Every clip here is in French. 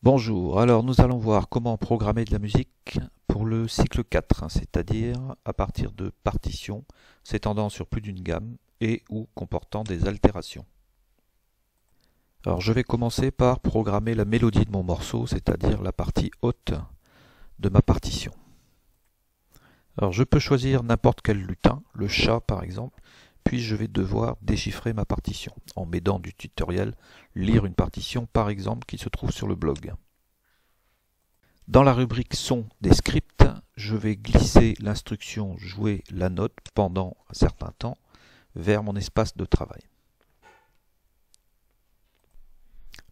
Bonjour, alors nous allons voir comment programmer de la musique pour le cycle 4, c'est-à-dire à partir de partitions s'étendant sur plus d'une gamme et ou comportant des altérations. Alors je vais commencer par programmer la mélodie de mon morceau, c'est-à-dire la partie haute de ma partition. Alors je peux choisir n'importe quel lutin, le chat par exemple, puis je vais devoir déchiffrer ma partition en m'aidant du tutoriel lire une partition par exemple qui se trouve sur le blog. Dans la rubrique son des scripts, je vais glisser l'instruction jouer la note pendant un certain temps vers mon espace de travail.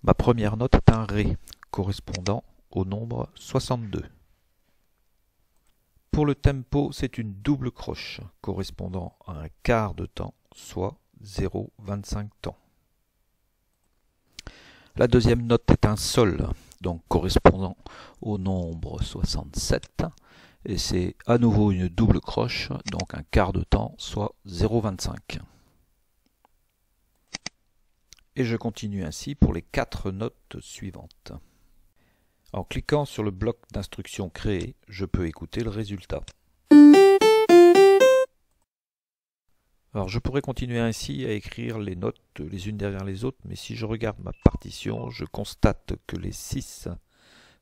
Ma première note est un Ré correspondant au nombre 62. Pour le tempo, c'est une double croche correspondant à un quart de temps, soit 0,25 temps. La deuxième note est un Sol, donc correspondant au nombre 67, et c'est à nouveau une double croche, donc un quart de temps, soit 0,25. Et je continue ainsi pour les 4 notes suivantes. En cliquant sur le bloc d'instructions créé, je peux écouter le résultat. Alors je pourrais continuer ainsi à écrire les notes les unes derrière les autres, mais si je regarde ma partition, je constate que les 6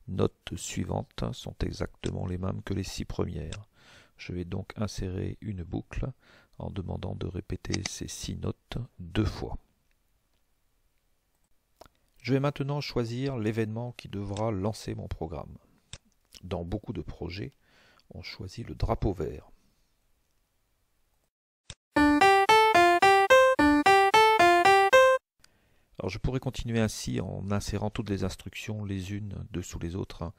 notes suivantes sont exactement les mêmes que les 6 premières. Je vais donc insérer une boucle en demandant de répéter ces 6 notes 2 fois. Je vais maintenant choisir l'événement qui devra lancer mon programme. Dans beaucoup de projets, on choisit le drapeau vert. Alors je pourrais continuer ainsi en insérant toutes les instructions les unes dessous les autres,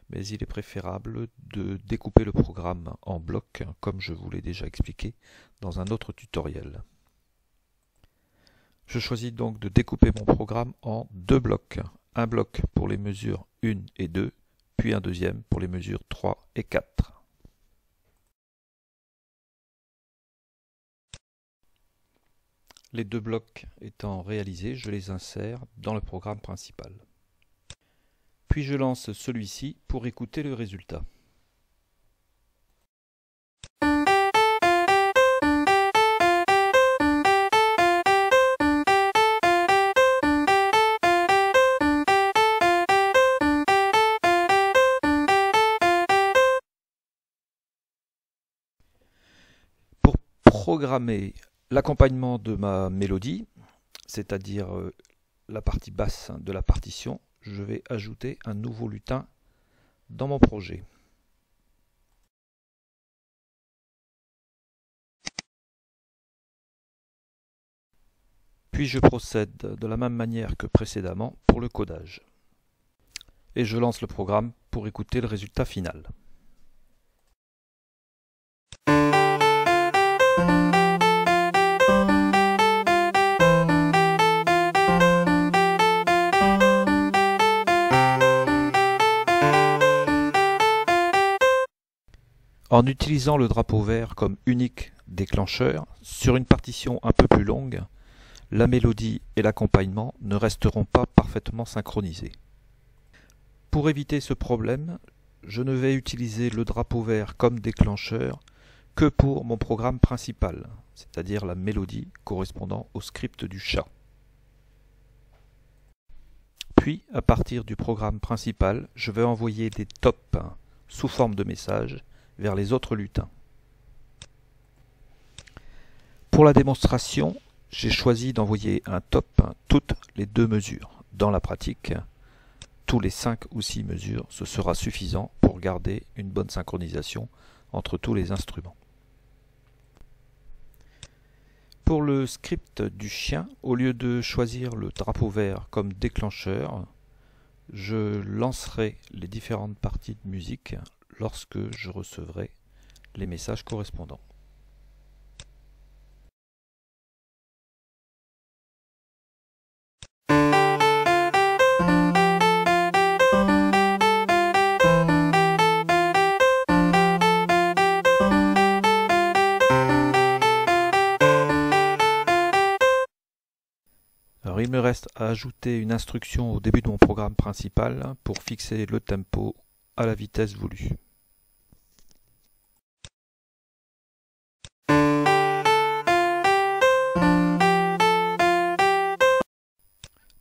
mais il est préférable de découper le programme en blocs, comme je vous l'ai déjà expliqué dans un autre tutoriel. Je choisis donc de découper mon programme en 2 blocs. Un bloc pour les mesures 1 et 2, puis un deuxième pour les mesures 3 et 4. Les 2 blocs étant réalisés, je les insère dans le programme principal. Puis je lance celui-ci pour écouter le résultat. Pour programmer l'accompagnement de ma mélodie, c'est-à-dire la partie basse de la partition, je vais ajouter un nouveau lutin dans mon projet. Puis je procède de la même manière que précédemment pour le codage. Et je lance le programme pour écouter le résultat final. En utilisant le drapeau vert comme unique déclencheur, sur une partition un peu plus longue, la mélodie et l'accompagnement ne resteront pas parfaitement synchronisés. Pour éviter ce problème, je ne vais utiliser le drapeau vert comme déclencheur que pour mon programme principal, c'est-à-dire la mélodie correspondant au script du chat. Puis, à partir du programme principal, je vais envoyer des tops sous forme de messages vers les autres lutins. Pour la démonstration, j'ai choisi d'envoyer un top toutes les 2 mesures. Dans la pratique, tous les 5 ou 6 mesures, ce sera suffisant pour garder une bonne synchronisation entre tous les instruments. Pour le script du chien, au lieu de choisir le drapeau vert comme déclencheur, je lancerai les différentes parties de musique lorsque je recevrai les messages correspondants. Alors il me reste à ajouter une instruction au début de mon programme principal pour fixer le tempo à la vitesse voulue.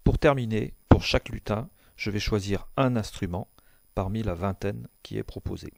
Pour terminer, pour chaque lutin, je vais choisir un instrument parmi la vingtaine qui est proposée.